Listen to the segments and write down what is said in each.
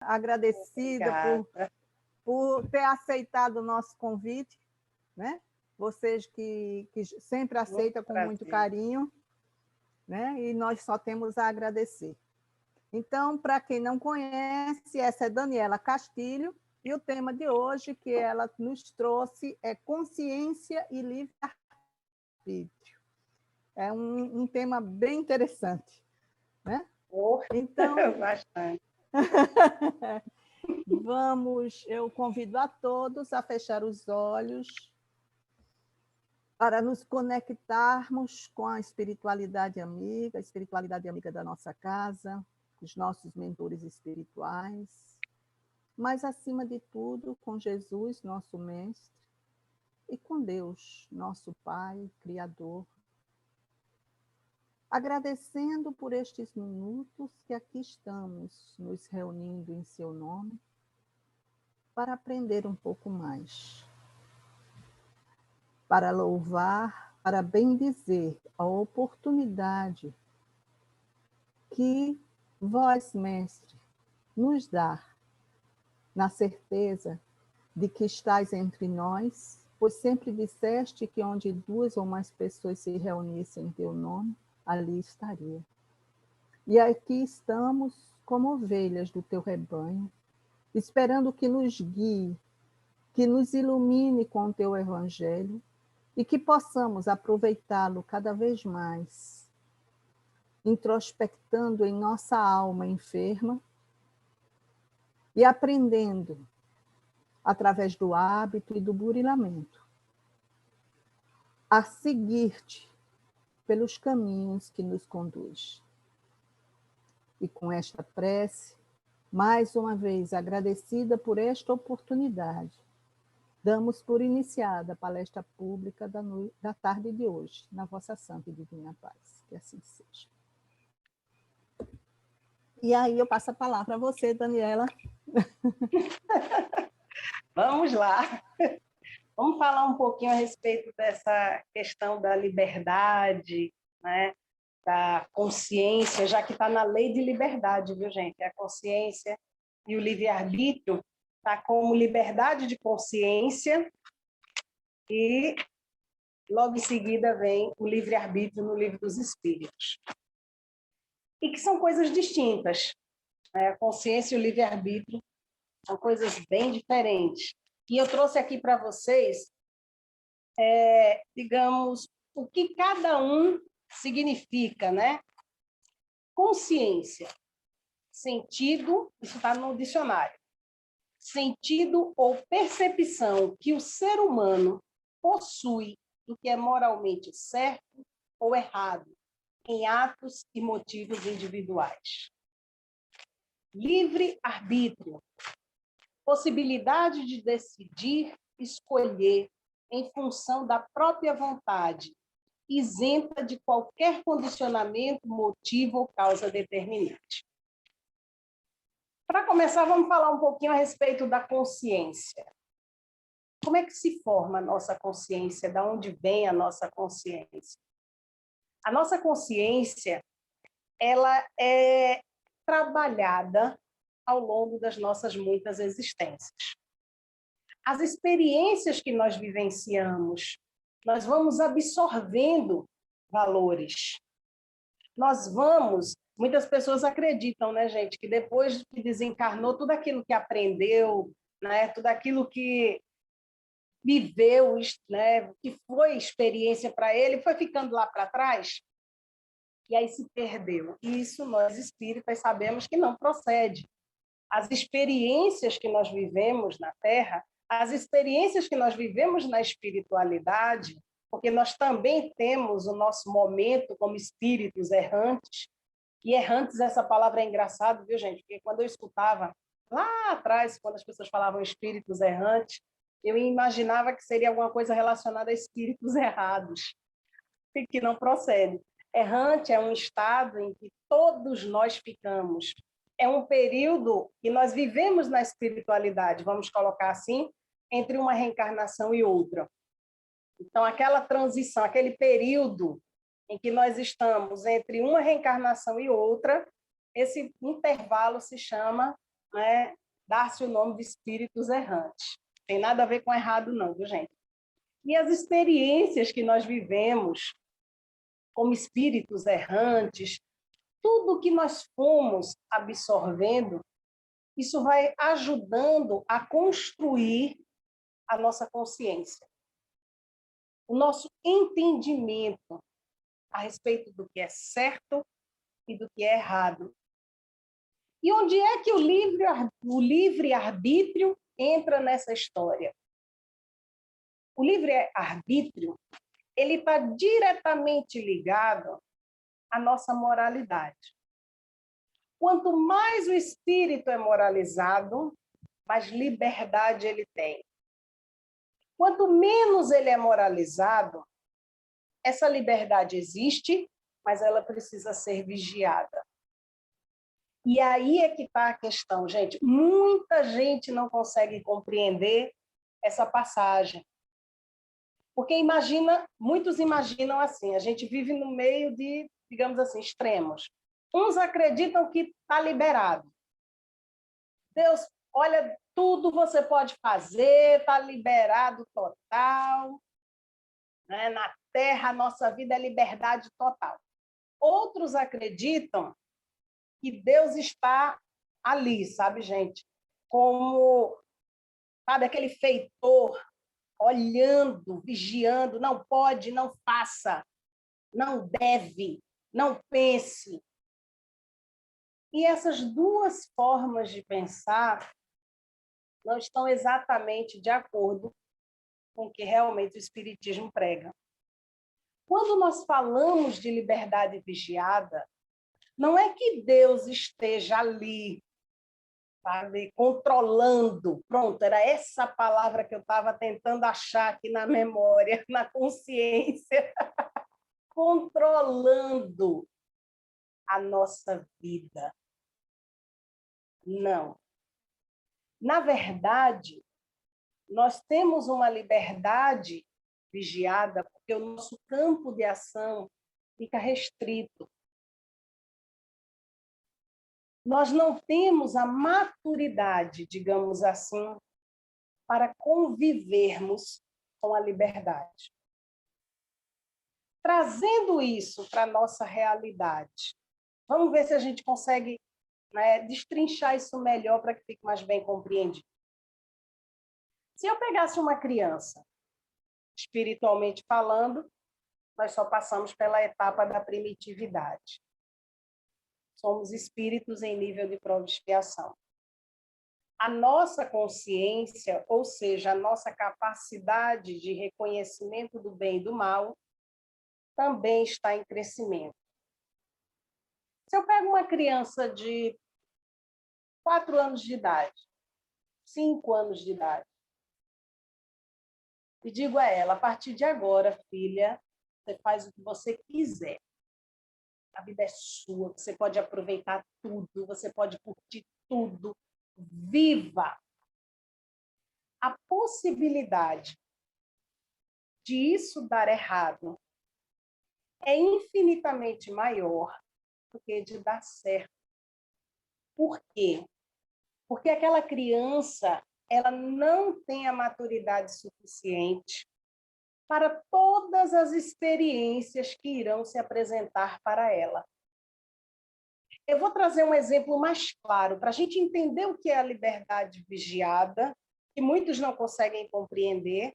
agradecida por ter aceitado o nosso convite, né? Vocês que sempre aceitam com muito carinho, né? E nós só temos a agradecer. Então, para quem não conhece, essa é Daniela Castilho, e o tema de hoje que ela nos trouxe é consciência e livre-arbítrio. É um tema bem interessante, né? Então, bastante. eu convido a todos a fechar os olhos para nos conectarmos com a espiritualidade amiga da nossa casa, os nossos mentores espirituais, mas, acima de tudo, com Jesus, nosso Mestre, e com Deus, nosso Pai, Criador, agradecendo por estes minutos que aqui estamos nos reunindo em seu nome, para aprender um pouco mais, para louvar, para bendizer a oportunidade que vós, Mestre, nos dá, na certeza de que estás entre nós, pois sempre disseste que onde 2 ou mais pessoas se reunissem em teu nome, ali estaria. E aqui estamos como ovelhas do teu rebanho, esperando que nos guie, que nos ilumine com o teu evangelho e que possamos aproveitá-lo cada vez mais, introspectando em nossa alma enferma e aprendendo através do hábito e do burilamento a seguir-te pelos caminhos que nos conduz. E com esta prece, mais uma vez agradecida por esta oportunidade, damos por iniciada a palestra pública da tarde de hoje, na vossa santa e divina paz. Que assim seja. E aí eu passo a palavra a você, Daniela. Vamos lá. Vamos falar um pouquinho a respeito dessa questão da liberdade, né? Da consciência, já que está na lei de liberdade, viu, gente? A consciência e o livre-arbítrio está como liberdade de consciência e logo em seguida vem o livre-arbítrio no Livro dos Espíritos. E que são coisas distintas, né? A consciência e o livre-arbítrio são coisas bem diferentes. E eu trouxe aqui para vocês, digamos, o que cada um significa, né? Consciência, sentido, isso está no dicionário, sentido ou percepção que o ser humano possui do que é moralmente certo ou errado em atos e motivos individuais. Livre-arbítrio, possibilidade de decidir, escolher em função da própria vontade, isenta de qualquer condicionamento, motivo ou causa determinante. Para começar, vamos falar um pouquinho a respeito da consciência. Como é que se forma a nossa consciência? De onde vem a nossa consciência? A nossa consciência, ela é trabalhada ao longo das nossas muitas existências. As experiências que nós vivenciamos, nós vamos absorvendo valores. Muitas pessoas acreditam, né, gente, que depois que desencarnou, tudo aquilo que aprendeu, né, tudo aquilo que viveu, né, que foi experiência para ele, foi ficando lá para trás, e aí se perdeu. E isso nós espíritas sabemos que não procede. As experiências que nós vivemos na Terra, as experiências que nós vivemos na espiritualidade, porque nós também temos o nosso momento como espíritos errantes, e errantes, essa palavra é engraçada, viu, gente? Porque quando eu escutava lá atrás, quando as pessoas falavam espíritos errantes, eu imaginava que seria alguma coisa relacionada a espíritos errados, que não procede. Errante é um estado em que todos nós ficamos. É um período que nós vivemos na espiritualidade, vamos colocar assim, entre uma reencarnação e outra. Então, aquela transição, aquele período em que nós estamos entre uma reencarnação e outra, esse intervalo se chama né, dar-se o nome de espíritos errantes. Tem nada a ver com errado, não, viu, gente? E as experiências que nós vivemos como espíritos errantes, tudo que nós fomos absorvendo, isso vai ajudando a construir a nossa consciência, o nosso entendimento a respeito do que é certo e do que é errado. E onde é que o livre-arbítrio entra nessa história? O livre-arbítrio, ele está diretamente ligado à nossa moralidade. Quanto mais o espírito é moralizado, mais liberdade ele tem. Quanto menos ele é moralizado, essa liberdade existe, mas ela precisa ser vigiada. E aí é que está a questão, gente. Muita gente não consegue compreender essa passagem. Porque muitos imaginam assim, a gente vive no meio de, digamos assim, extremos. Uns acreditam que está liberado. Deus, olha, tudo você pode fazer, está liberado total. Né? Na Terra, a nossa vida é liberdade total. Outros acreditam que Deus está ali, sabe, gente? Como, sabe, aquele feitor, olhando, vigiando, não pode, não faça, não deve, não pense. E essas duas formas de pensar não estão exatamente de acordo com o que realmente o Espiritismo prega. Quando nós falamos de liberdade vigiada, não é que Deus esteja ali, sabe, controlando. Pronto, era essa palavra que eu estava tentando achar aqui na memória, na consciência. Controlando a nossa vida. Não. Na verdade, nós temos uma liberdade vigiada porque o nosso campo de ação fica restrito. Nós não temos a maturidade, digamos assim, para convivermos com a liberdade. Trazendo isso para a nossa realidade, vamos ver se a gente consegue, né, destrinchar isso melhor para que fique mais bem compreendido. Se eu pegasse uma criança, espiritualmente falando, nós só passamos pela etapa da primitividade. Somos espíritos em nível de prova e expiação. A nossa consciência, ou seja, a nossa capacidade de reconhecimento do bem e do mal, também está em crescimento. Se eu pego uma criança de 4 anos de idade, 5 anos de idade, e digo a ela, a partir de agora, filha, você faz o que você quiser. A vida é sua, você pode aproveitar tudo, você pode curtir tudo. Viva! A possibilidade de isso dar errado é infinitamente maior do que de dar certo. Por quê? Porque aquela criança, ela não tem a maturidade suficiente para todas as experiências que irão se apresentar para ela. Eu vou trazer um exemplo mais claro, para a gente entender o que é a liberdade vigiada, que muitos não conseguem compreender,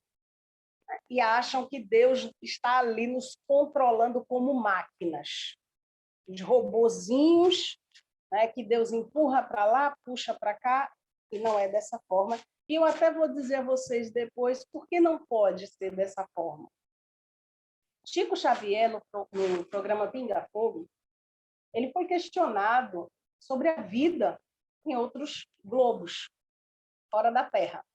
e acham que Deus está ali nos controlando como máquinas. Os robozinhos, né, que Deus empurra para lá, puxa para cá, e não é dessa forma. E eu até vou dizer a vocês depois por que não pode ser dessa forma. Chico Xavier, no programa Pinga Fogo, ele foi questionado sobre a vida em outros globos, fora da Terra.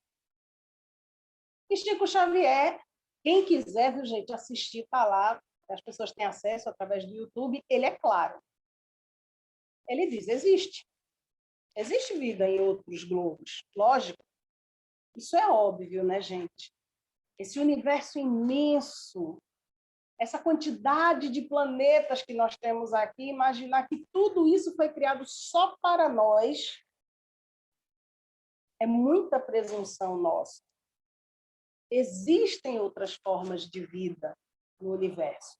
E Chico Xavier, quem quiser, viu, gente, assistir, está lá, as pessoas têm acesso através do YouTube, ele é claro. Ele diz, existe vida em outros globos, lógico. Isso é óbvio, né, gente? Esse universo imenso, essa quantidade de planetas que nós temos aqui, imaginar que tudo isso foi criado só para nós, É muita presunção nossa. Existem outras formas de vida no universo.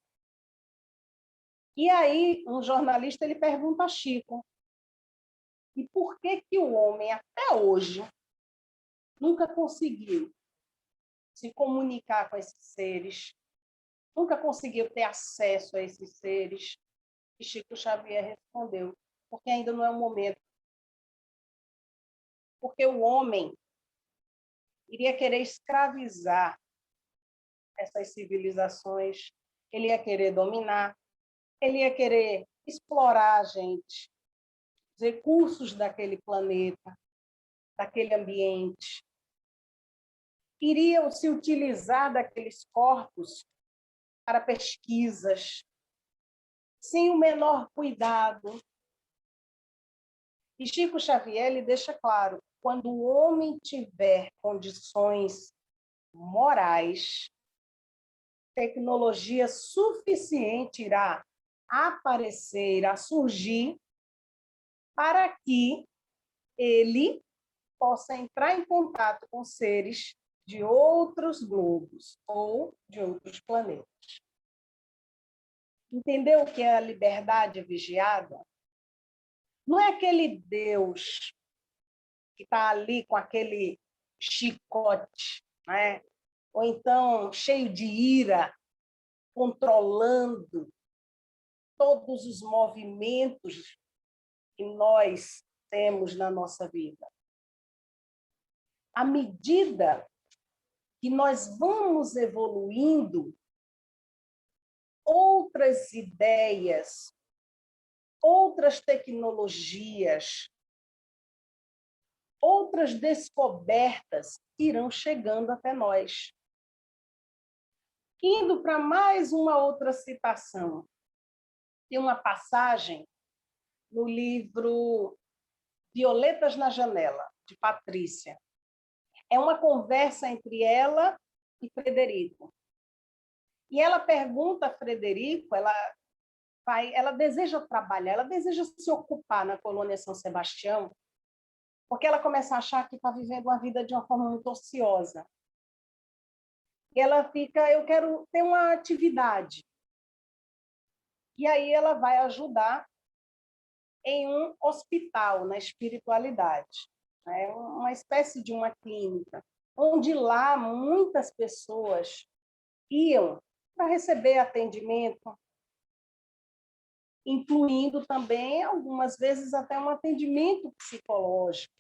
E aí, um jornalista ele pergunta a Chico, e por que que o homem, até hoje, nunca conseguiu se comunicar com esses seres, nunca conseguiu ter acesso a esses seres? E Chico Xavier respondeu, porque ainda não é o momento. Porque o homem iria querer escravizar essas civilizações, ele ia querer dominar, ele ia querer explorar a gente, os recursos daquele planeta, daquele ambiente. Iriam se utilizar daqueles corpos para pesquisas, sem o menor cuidado. E Chico Xavier ele deixa claro, quando o homem tiver condições morais, tecnologia suficiente irá aparecer, irá surgir, para que ele possa entrar em contato com seres de outros globos ou de outros planetas. Entendeu o que é a liberdade vigiada? Não é aquele Deus que está ali com aquele chicote, né? Ou então cheio de ira, controlando todos os movimentos que nós temos na nossa vida. À medida que nós vamos evoluindo, outras ideias, outras tecnologias, outras descobertas irão chegando até nós. Indo para mais uma outra citação, tem uma passagem no livro Violetas na Janela, de Patrícia. É uma conversa entre ela e Frederico. E ela pergunta a Frederico, ela deseja trabalhar, ela deseja se ocupar na colônia São Sebastião, porque ela começa a achar que está vivendo uma vida de uma forma muito ociosa. E ela fica, eu quero ter uma atividade. E aí ela vai ajudar em um hospital, na espiritualidade, né? Uma espécie de uma clínica, onde lá muitas pessoas iam para receber atendimento, incluindo também, algumas vezes, até um atendimento psicológico.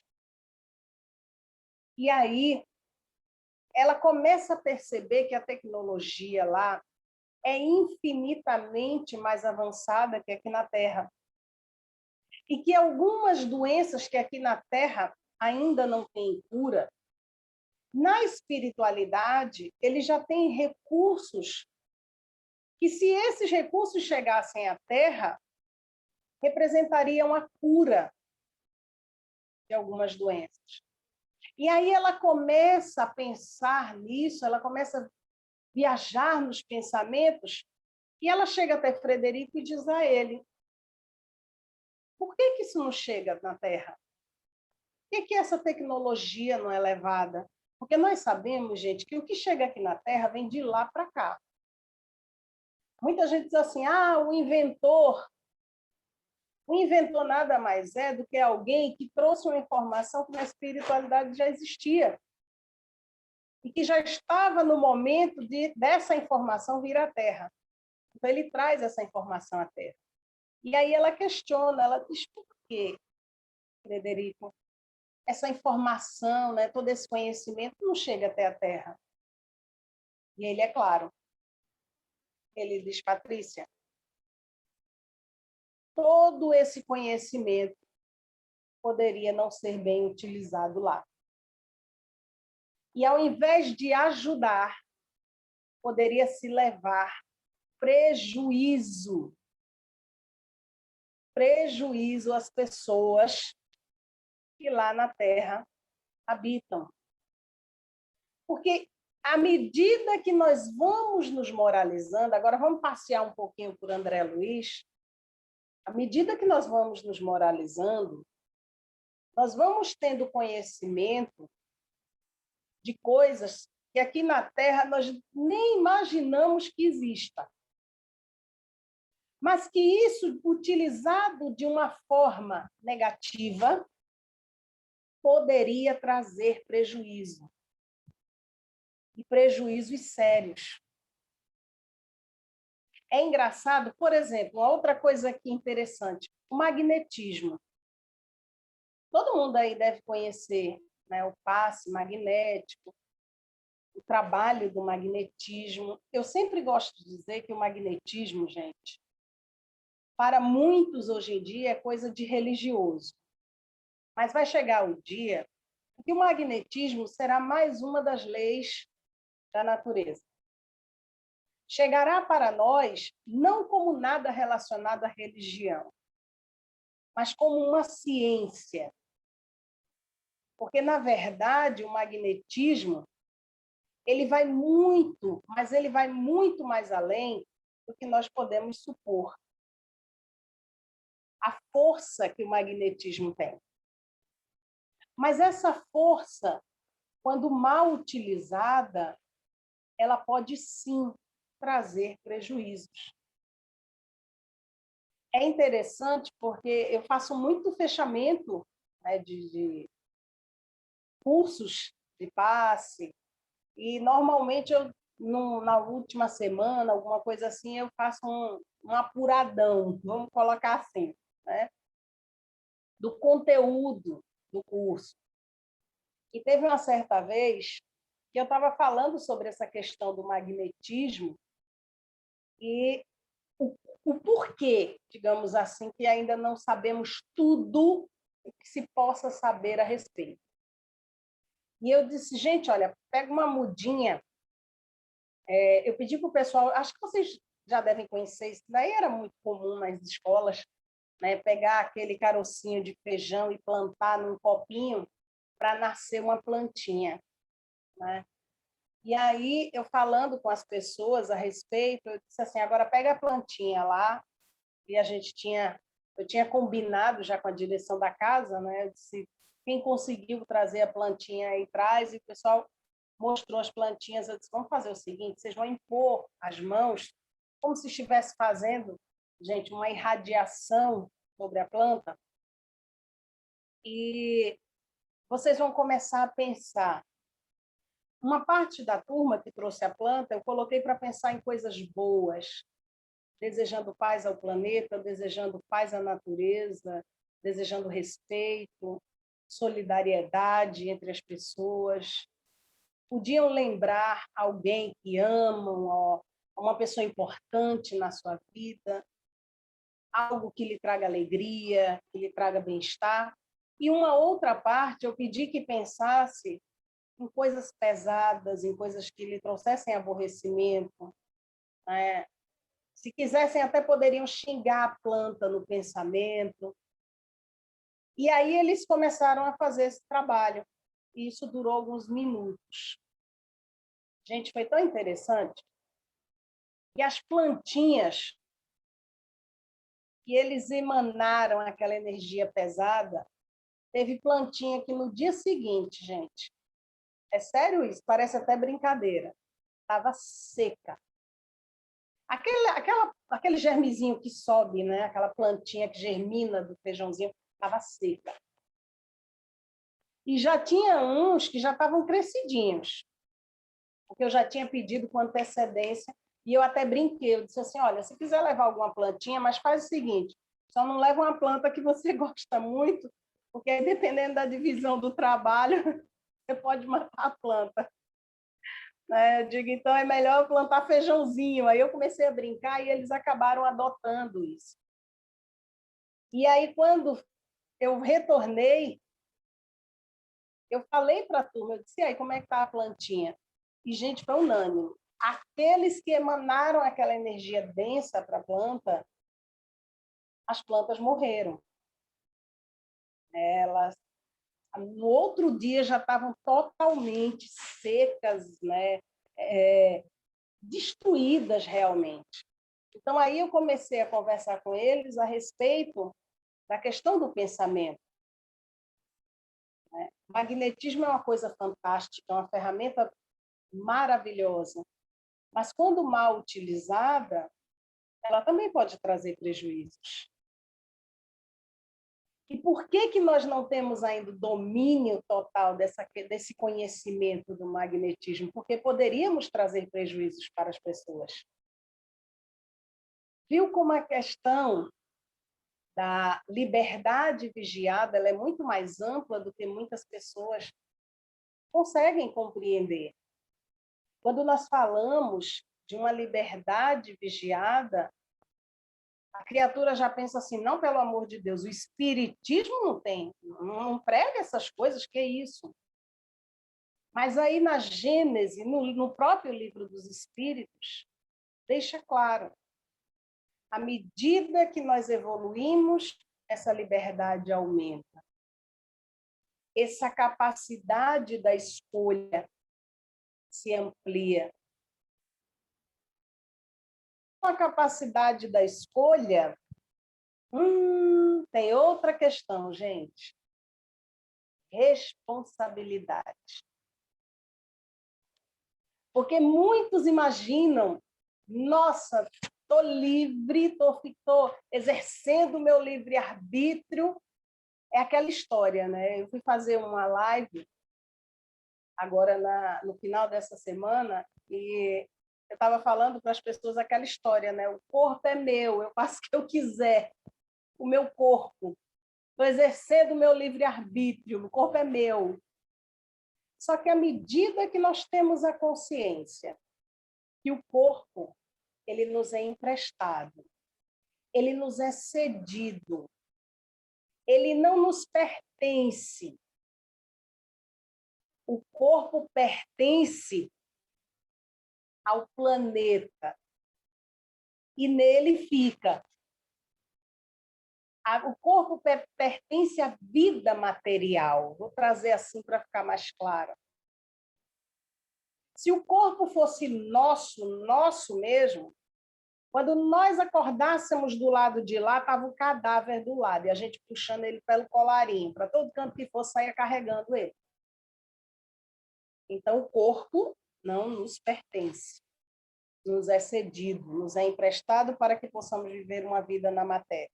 E aí ela começa a perceber que a tecnologia lá é infinitamente mais avançada que aqui na Terra. E que algumas doenças que aqui na Terra ainda não têm cura, na espiritualidade, ele já tem recursos que, se esses recursos chegassem à Terra, representariam a cura de algumas doenças. E aí ela começa a pensar nisso, ela começa a viajar nos pensamentos, e ela chega até Frederico e diz a ele, por que isso não chega na Terra? Por que essa tecnologia não é levada? Porque nós sabemos, gente, que o que chega aqui na Terra vem de lá para cá. Muita gente diz assim, o inventor. O inventor nada mais é do que alguém que trouxe uma informação que na espiritualidade já existia e que já estava no momento dessa informação vir à Terra. Então, ele traz essa informação à Terra. E aí ela questiona, ela diz, por quê, Frederico? Essa informação, né, todo esse conhecimento não chega até a Terra. E ele é claro. Ele diz, Patrícia, todo esse conhecimento poderia não ser bem utilizado lá. E, ao invés de ajudar, poderia se levar prejuízo às pessoas que lá na Terra habitam. Porque, à medida que nós vamos nos moralizando, agora vamos passear um pouquinho por André Luiz, à medida que nós vamos nos moralizando, nós vamos tendo conhecimento de coisas que aqui na Terra nós nem imaginamos que exista. Mas que isso, utilizado de uma forma negativa, poderia trazer prejuízo. E prejuízos sérios. É engraçado, por exemplo, uma outra coisa aqui interessante, o magnetismo. Todo mundo aí deve conhecer, né, o passe magnético, o trabalho do magnetismo. Eu sempre gosto de dizer que o magnetismo, gente, para muitos hoje em dia é coisa de religioso. Mas vai chegar o dia que o magnetismo será mais uma das leis da natureza. Chegará para nós não como nada relacionado à religião, mas como uma ciência. Porque, na verdade, o magnetismo ele vai muito, mas ele vai muito mais além do que nós podemos supor. A força que o magnetismo tem. Mas essa força, quando mal utilizada, ela pode sim trazer prejuízos. É interessante porque eu faço muito fechamento, né, de cursos de passe, e normalmente na última semana, alguma coisa assim, eu faço um apuradão, vamos colocar assim, né, do conteúdo do curso. E teve uma certa vez que eu estava falando sobre essa questão do magnetismo e o porquê, digamos assim, que ainda não sabemos tudo o que se possa saber a respeito. E eu disse, gente, olha, pega uma mudinha. Eu pedi para o pessoal, acho que vocês já devem conhecer, isso daí era muito comum nas escolas, né? Pegar aquele carocinho de feijão e plantar num copinho para nascer uma plantinha, né? E aí, eu falando com as pessoas a respeito, eu disse assim, agora pega a plantinha lá, e eu tinha combinado já com a direção da casa, né? Eu disse, quem conseguiu trazer a plantinha aí traz, e o pessoal mostrou as plantinhas, eu disse, vamos fazer o seguinte, vocês vão impor as mãos, como se estivesse fazendo, gente, uma irradiação sobre a planta, e vocês vão começar a pensar. Uma parte da turma que trouxe a planta, eu coloquei para pensar em coisas boas, desejando paz ao planeta, desejando paz à natureza, desejando respeito, solidariedade entre as pessoas. Podiam lembrar alguém que amam, uma pessoa importante na sua vida, algo que lhe traga alegria, que lhe traga bem-estar. E uma outra parte, eu pedi que pensasse em coisas pesadas, em coisas que lhe trouxessem aborrecimento, né? Se quisessem, até poderiam xingar a planta no pensamento. E aí eles começaram a fazer esse trabalho. E isso durou alguns minutos. Gente, foi tão interessante. E as plantinhas, que eles emanaram aquela energia pesada, teve plantinha que no dia seguinte, gente, é sério isso, parece até brincadeira, estava seca. Aquele germezinho que sobe, né? Aquela plantinha que germina do feijãozinho, estava seca. E já tinha uns que já estavam crescidinhos, porque eu já tinha pedido com antecedência, e eu até brinquei, eu disse assim, olha, se quiser levar alguma plantinha, mas faz o seguinte, só não leva uma planta que você gosta muito, porque aí, dependendo da divisão do trabalho, você pode matar a planta. Né? Eu digo, então é melhor plantar feijãozinho. Aí eu comecei a brincar e eles acabaram adotando isso. E aí, quando eu retornei, eu falei para a turma, eu disse, e aí, como é que está a plantinha? E, gente, foi unânime. Aqueles que emanaram aquela energia densa para a planta, as plantas morreram. Elas, no outro dia, já estavam totalmente secas, né? Destruídas realmente. Então, aí eu comecei a conversar com eles a respeito da questão do pensamento. Magnetismo é uma coisa fantástica, é uma ferramenta maravilhosa, mas quando mal utilizada, ela também pode trazer prejuízos. E por que que nós não temos ainda o domínio total desse conhecimento do magnetismo? Porque poderíamos trazer prejuízos para as pessoas. Viu como a questão da liberdade vigiada ela é muito mais ampla do que muitas pessoas conseguem compreender. Quando nós falamos de uma liberdade vigiada, a criatura já pensa assim, não, pelo amor de Deus, o espiritismo não tem, não prega essas coisas, que é isso? Mas aí na Gênese, no próprio livro dos Espíritos, deixa claro, à medida que nós evoluímos, essa liberdade aumenta. Essa capacidade da escolha se amplia. A capacidade da escolha, tem outra questão, gente. Responsabilidade. Porque muitos imaginam, nossa, estou livre, estou exercendo o meu livre-arbítrio. É aquela história, né? Eu fui fazer uma live agora no final dessa semana e eu estava falando para as pessoas aquela história, né? O corpo é meu, eu faço o que eu quiser, o meu corpo. Estou exercendo o meu livre-arbítrio, o corpo é meu. Só que à medida que nós temos a consciência que o corpo ele nos é emprestado, ele nos é cedido, ele não nos pertence. O corpo pertence ao planeta e nele fica. O corpo pertence à vida material. Vou trazer assim para ficar mais claro. Se o corpo fosse nosso mesmo, quando nós acordássemos do lado de lá, estava o cadáver do lado, e a gente puxando ele pelo colarinho, para todo canto que fosse, saia carregando ele. Então, o corpo não nos pertence, nos é cedido, nos é emprestado para que possamos viver uma vida na matéria.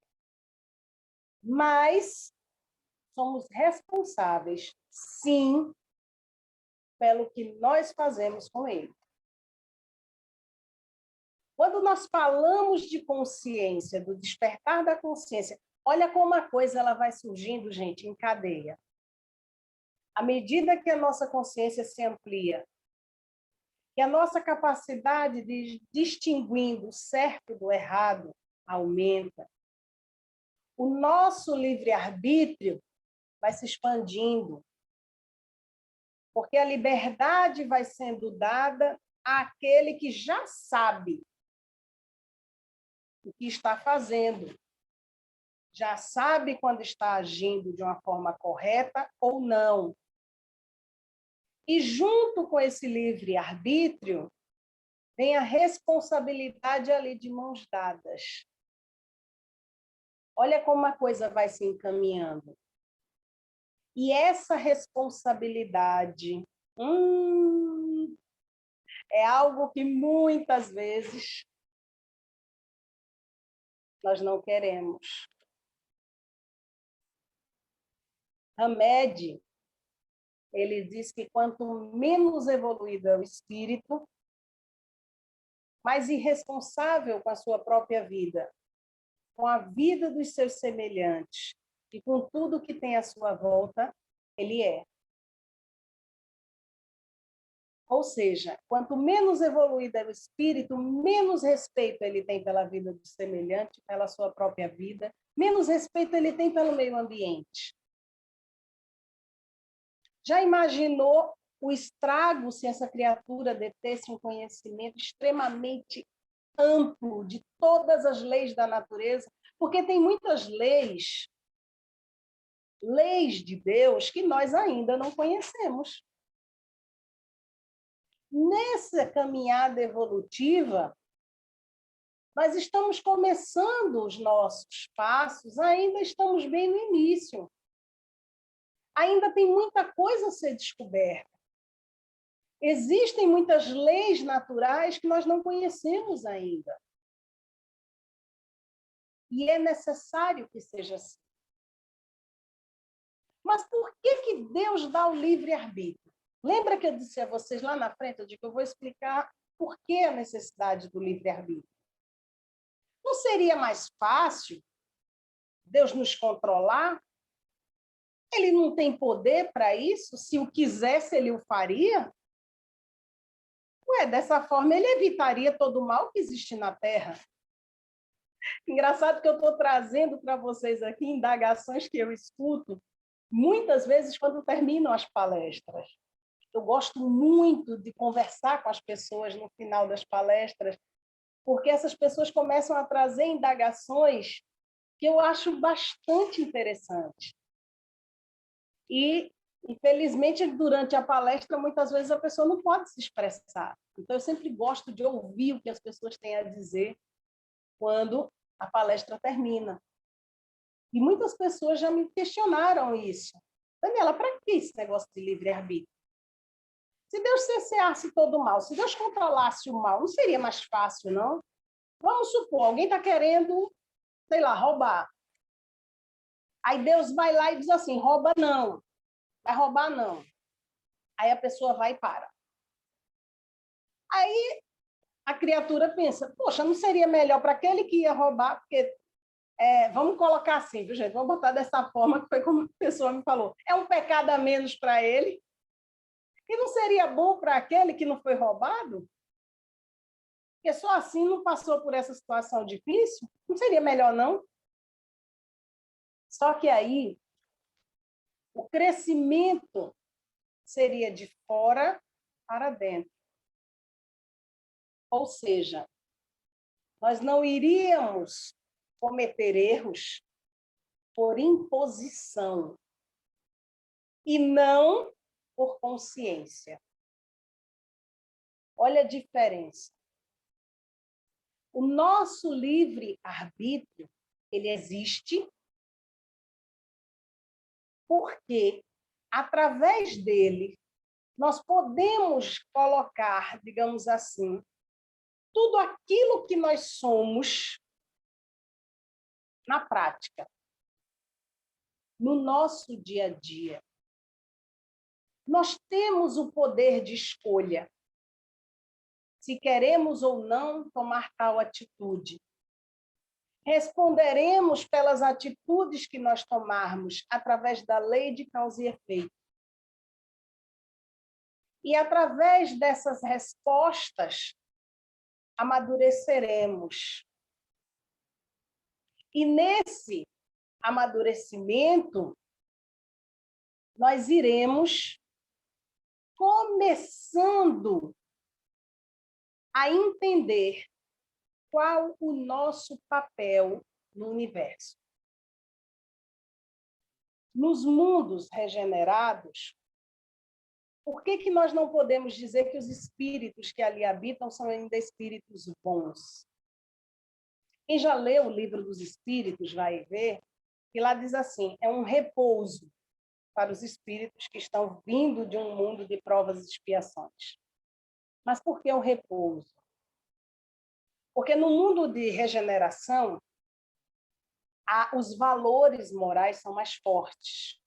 Mas somos responsáveis, sim, pelo que nós fazemos com ele. Quando nós falamos de consciência, do despertar da consciência, olha como a coisa ela vai surgindo, gente, em cadeia. À medida que a nossa consciência se amplia, que a nossa capacidade de distinguir o certo do errado aumenta, o nosso livre-arbítrio vai se expandindo, porque a liberdade vai sendo dada àquele que já sabe o que está fazendo, já sabe quando está agindo de uma forma correta ou não. E junto com esse livre-arbítrio, vem a responsabilidade ali de mãos dadas. Olha como a coisa vai se encaminhando. E essa responsabilidade é algo que muitas vezes nós não queremos. Hamed, ele diz que quanto menos evoluído é o espírito, mais irresponsável com a sua própria vida, com a vida dos seus semelhantes e com tudo que tem à sua volta, ele é. Ou seja, quanto menos evoluído é o espírito, menos respeito ele tem pela vida do semelhante, pela sua própria vida, menos respeito ele tem pelo meio ambiente. Já imaginou o estrago se essa criatura detesse um conhecimento extremamente amplo de todas as leis da natureza? Porque tem muitas leis de Deus que nós ainda não conhecemos. Nessa caminhada evolutiva, nós estamos começando os nossos passos, ainda estamos bem no início. ainda tem muita coisa a ser descoberta. Existem muitas leis naturais que nós não conhecemos ainda. E é necessário que seja assim. Mas por que Deus dá o livre-arbítrio? Lembra que eu disse a vocês lá na frente, eu digo que eu vou explicar por que a necessidade do livre-arbítrio. Não seria mais fácil Deus nos controlar? Ele não tem poder para isso? Se o quisesse, ele o faria? Dessa forma, ele evitaria todo o mal que existe na Terra. Engraçado que eu estou trazendo para vocês aqui indagações que eu escuto muitas vezes quando terminam as palestras. Eu gosto muito de conversar com as pessoas no final das palestras, porque essas pessoas começam a trazer indagações que eu acho bastante interessantes. E, infelizmente, durante a palestra, muitas vezes a pessoa não pode se expressar. Então, eu sempre gosto de ouvir o que as pessoas têm a dizer quando a palestra termina. E muitas pessoas já me questionaram isso. Daniela, para que esse negócio de livre-arbítrio? Se Deus cessasse todo o mal, se Deus controlasse o mal, não seria mais fácil, não? Vamos supor, alguém está querendo, sei lá, roubar. Aí Deus vai lá e diz assim, rouba não, vai roubar não. Aí a pessoa vai e para. Aí a criatura pensa, poxa, não seria melhor para aquele que ia roubar, porque, vamos colocar assim, viu, gente? Vamos botar dessa forma, que foi como a pessoa me falou. É um pecado a menos para ele. E não seria bom para aquele que não foi roubado? Porque só assim não passou por essa situação difícil? Não seria melhor, não? Só que aí, o crescimento seria de fora para dentro. Ou seja, nós não iríamos cometer erros por imposição e não por consciência. Olha a diferença. O nosso livre-arbítrio, ele existe porque, através dele, nós podemos colocar, digamos assim, tudo aquilo que nós somos na prática, no nosso dia a dia. Nós temos o poder de escolha, se queremos ou não tomar tal atitude. Responderemos pelas atitudes que nós tomarmos através da lei de causa e efeito. E através dessas respostas, amadureceremos. E nesse amadurecimento, nós iremos começando a entender qual o nosso papel no universo. Nos mundos regenerados, por que nós não podemos dizer que os espíritos que ali habitam são ainda espíritos bons? Quem já leu o livro dos espíritos vai ver que lá diz assim, é um repouso para os espíritos que estão vindo de um mundo de provas e expiações. Mas por que um repouso? Porque no mundo de regeneração, os valores morais são mais fortes.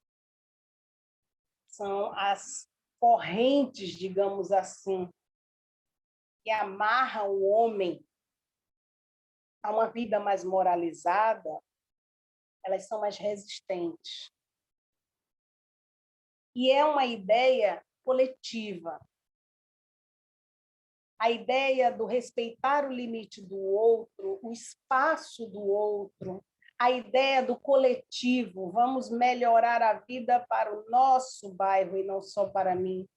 São as correntes, digamos assim, que amarram o homem a uma vida mais moralizada, elas são mais resistentes. E é uma ideia coletiva. A ideia do respeitar o limite do outro, o espaço do outro, a ideia do coletivo, vamos melhorar a vida para o nosso bairro e não só para mim.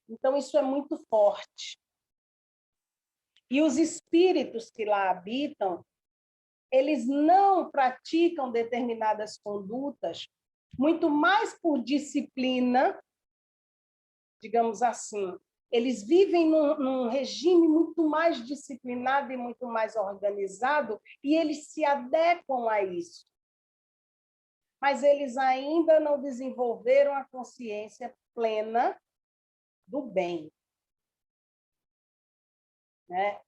Então, isso é muito forte. E os espíritos que lá habitam, eles não praticam determinadas condutas, muito mais por disciplina, digamos assim. Eles vivem num regime muito mais disciplinado e muito mais organizado, e eles se adequam a isso. mas eles ainda não desenvolveram a consciência plena do bem. Né?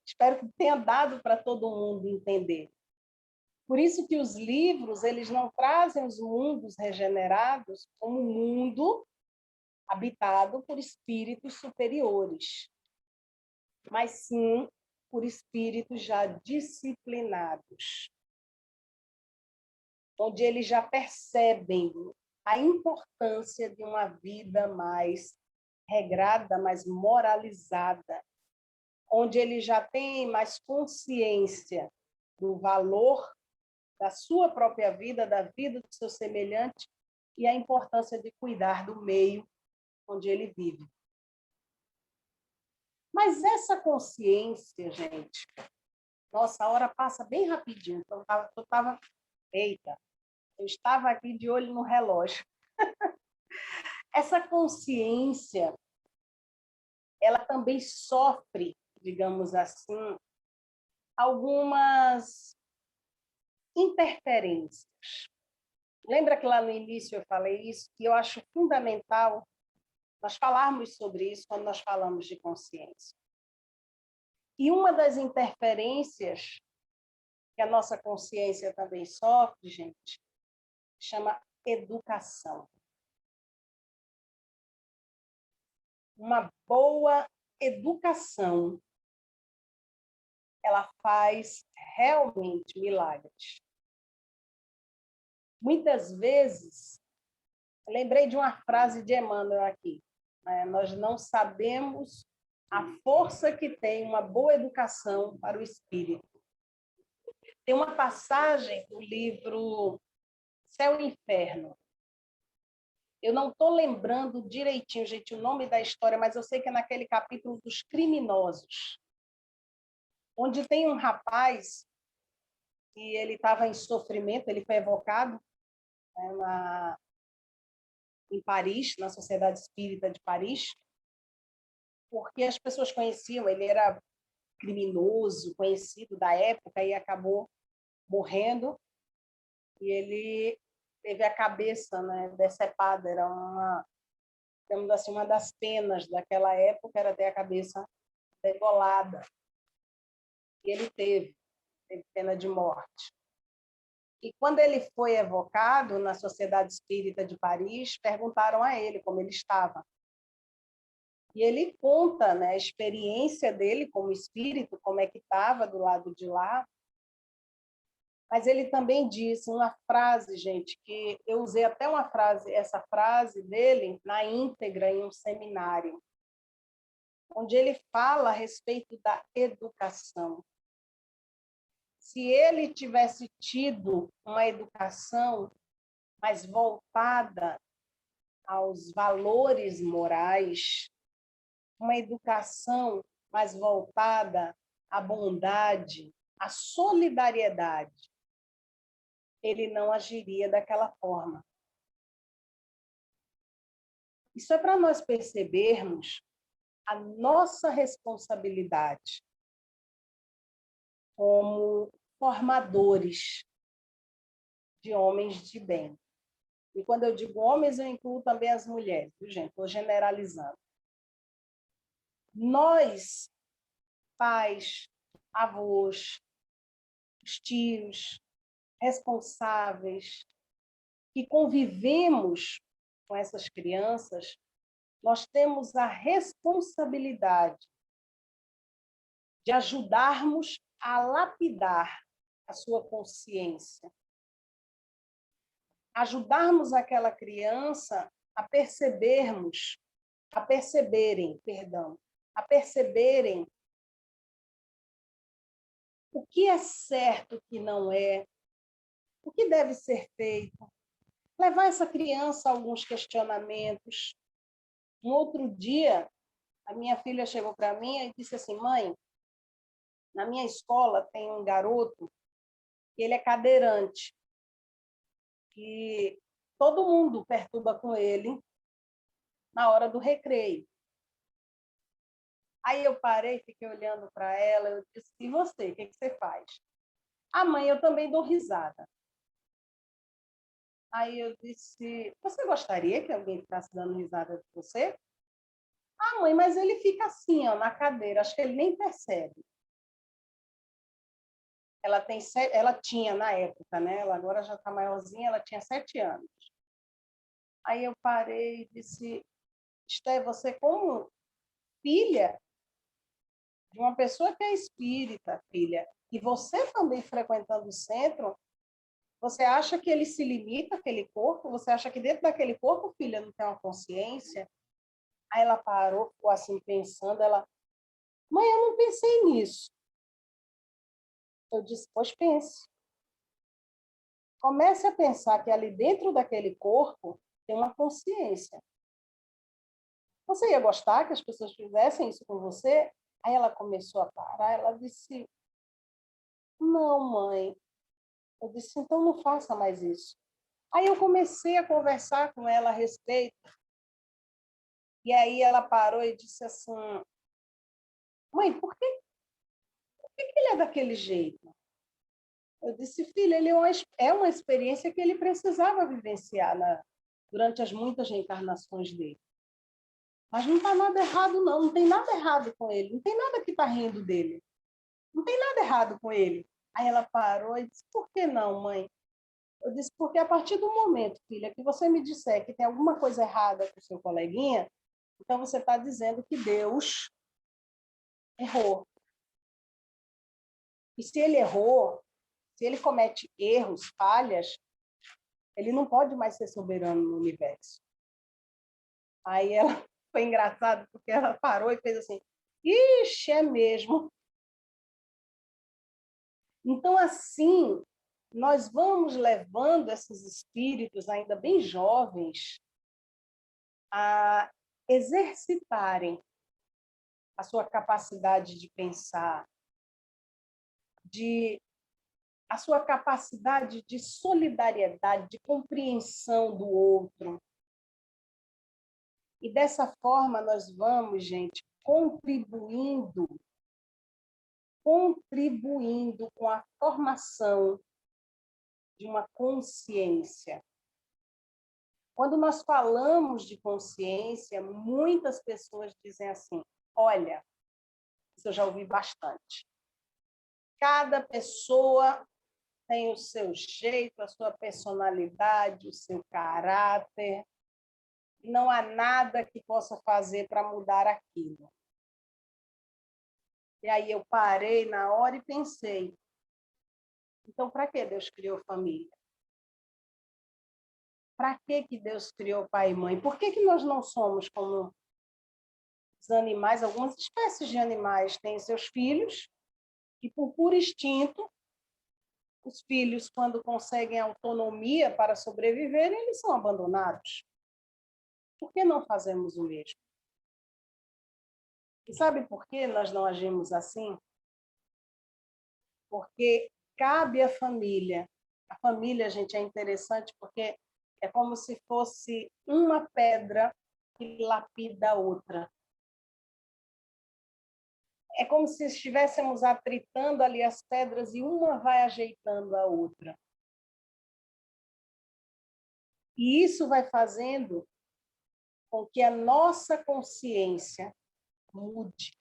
Espero que tenha dado para todo mundo entender. Por isso que os livros, eles não trazem os mundos regenerados como um mundo habitado por espíritos superiores, mas sim por espíritos já disciplinados, onde eles já percebem a importância de uma vida mais regrada, mais moralizada, onde eles já têm mais consciência do valor da sua própria vida, da vida do seu semelhante e a importância de cuidar do meio onde ele vive. Mas essa consciência, gente, nossa, a hora passa bem rapidinho. Então, eu estava aqui de olho no relógio. Essa consciência, ela também sofre, digamos assim, algumas interferências. Lembra que lá no início eu falei isso? E eu acho fundamental nós falarmos sobre isso quando nós falamos de consciência. E uma das interferências que a nossa consciência também sofre, gente, chama educação. Uma boa educação, ela faz realmente milagres. Muitas vezes, lembrei de uma frase de Emmanuel aqui, né? Nós não sabemos a força que tem uma boa educação para o espírito. Tem uma passagem do livro Céu e Inferno. Eu não estou lembrando direitinho, gente, o nome da história, mas eu sei que é naquele capítulo dos criminosos, onde tem um rapaz e ele estava em sofrimento, ele foi evocado, né, em Paris, na Sociedade Espírita de Paris, porque as pessoas conheciam, ele era criminoso, conhecido da época, e acabou morrendo, e ele teve a cabeça, né, decepada, era digamos assim, uma das penas daquela época, era ter a cabeça degolada. E ele teve pena de morte. E quando ele foi evocado na Sociedade Espírita de Paris, perguntaram a ele como ele estava. E ele conta, né, a experiência dele como espírito, como é que estava do lado de lá. Mas ele também disse uma frase, gente, que eu usei até essa frase dele na íntegra em um seminário, onde ele fala a respeito da educação. Se ele tivesse tido uma educação mais voltada aos valores morais, uma educação mais voltada à bondade, à solidariedade, ele não agiria daquela forma. Isso é para nós percebermos a nossa responsabilidade como formadores de homens de bem. E quando eu digo homens, eu incluo também as mulheres, viu, gente? Estou generalizando. Nós, pais, avós, os tios, responsáveis, que convivemos com essas crianças, nós temos a responsabilidade de ajudarmos a lapidar a sua consciência, ajudarmos aquela criança a perceberem o que é certo, o que não é, o que deve ser feito, levar essa criança a alguns questionamentos. Um outro dia, a minha filha chegou para mim e disse assim: mãe, na minha escola tem um garoto que ele é cadeirante, que todo mundo perturba com ele na hora do recreio. Aí eu parei, fiquei olhando para ela, eu disse: e você, o que você faz? Ah, mãe, eu também dou risada. Aí eu disse, você gostaria que alguém ficasse dando risada de você? Ah, mãe, mas ele fica assim, ó, na cadeira, acho que ele nem percebe. Ela tinha na época, né? Ela agora já está maiorzinha, ela tinha 7 anos. Aí eu parei e disse, Esté, você como filha de uma pessoa que é espírita, filha, e você também frequentando o centro, você acha que ele se limita àquele corpo? Você acha que dentro daquele corpo, filha, não tem uma consciência? Aí ela parou, ficou assim pensando, mãe, eu não pensei nisso. Eu disse, pois pense. Comece a pensar que ali dentro daquele corpo tem uma consciência. Você ia gostar que as pessoas fizessem isso com você? Aí ela começou a parar, ela disse, não, mãe. Eu disse, então não faça mais isso. Aí eu comecei a conversar com ela a respeito. E aí ela parou e disse assim, mãe, por que ele é daquele jeito? Eu disse, filha, ele é uma experiência que ele precisava vivenciar durante as muitas reencarnações dele. Mas não está nada errado, não. Não tem nada errado com ele. Não tem nada que está rindo dele. Não tem nada errado com ele. Aí ela parou e disse, por que não, mãe? Eu disse, porque a partir do momento, filha, que você me disser que tem alguma coisa errada com o seu coleguinha, então você está dizendo que Deus errou. E se ele errou, se ele comete erros, falhas, ele não pode mais ser soberano no universo. Aí ela foi engraçado, porque ela parou e fez assim, ixi, é mesmo. Então, assim, nós vamos levando esses espíritos ainda bem jovens a exercitarem a sua capacidade de pensar, a sua capacidade de solidariedade, de compreensão do outro. E dessa forma nós vamos, gente, contribuindo com a formação de uma consciência. Quando nós falamos de consciência, muitas pessoas dizem assim, olha, isso eu já ouvi bastante, cada pessoa tem o seu jeito, a sua personalidade, o seu caráter, não há nada que possa fazer para mudar aquilo. E aí eu parei na hora e pensei, então para que Deus criou família? Para que Deus criou pai e mãe? Por que nós não somos como os animais? Algumas espécies de animais têm seus filhos e, por puro instinto, os filhos, quando conseguem autonomia para sobreviver, eles são abandonados. Por que não fazemos o mesmo? E sabe por que nós não agimos assim? Porque cabe à família. A família, gente, é interessante porque é como se fosse uma pedra que lapida a outra. É como se estivéssemos atritando ali as pedras e uma vai ajeitando a outra. E isso vai fazendo com que a nossa consciência mude.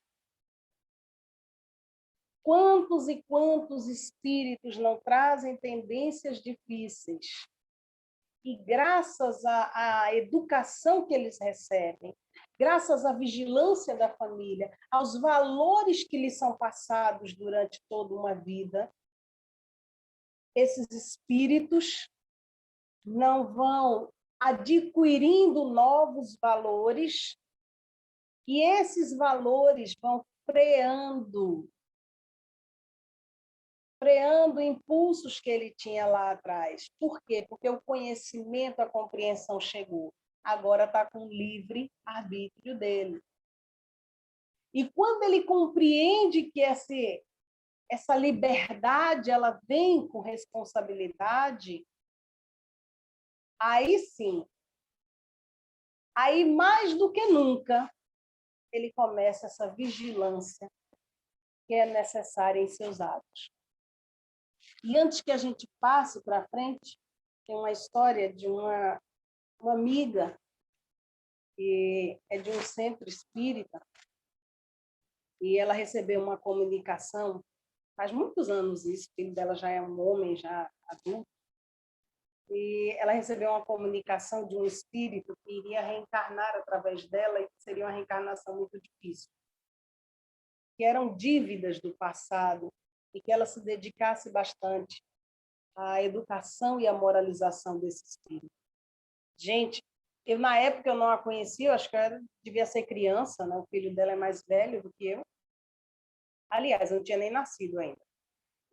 Quantos e quantos espíritos não trazem tendências difíceis? E graças à educação que eles recebem, graças à vigilância da família, aos valores que lhes são passados durante toda uma vida, esses espíritos não vão adquirindo novos valores e esses valores vão freando impulsos que ele tinha lá atrás. Por quê? Porque o conhecimento, a compreensão chegou. Agora está com o livre arbítrio dele. E quando ele compreende que essa liberdade ela vem com responsabilidade, aí sim, aí mais do que nunca, ele começa essa vigilância que é necessária em seus atos. E antes que a gente passe para frente, tem uma história de uma amiga que é de um centro espírita, e ela recebeu uma comunicação, faz muitos anos isso, o filho dela já é um homem, já adulto, e ela recebeu uma comunicação de um espírito que iria reencarnar através dela, e que seria uma reencarnação muito difícil, que eram dívidas do passado, e que ela se dedicasse bastante à educação e à moralização desse espírito. Gente, na época eu não a conhecia, eu acho que eu devia ser criança, né? O filho dela é mais velho do que eu. Aliás, eu não tinha nem nascido ainda.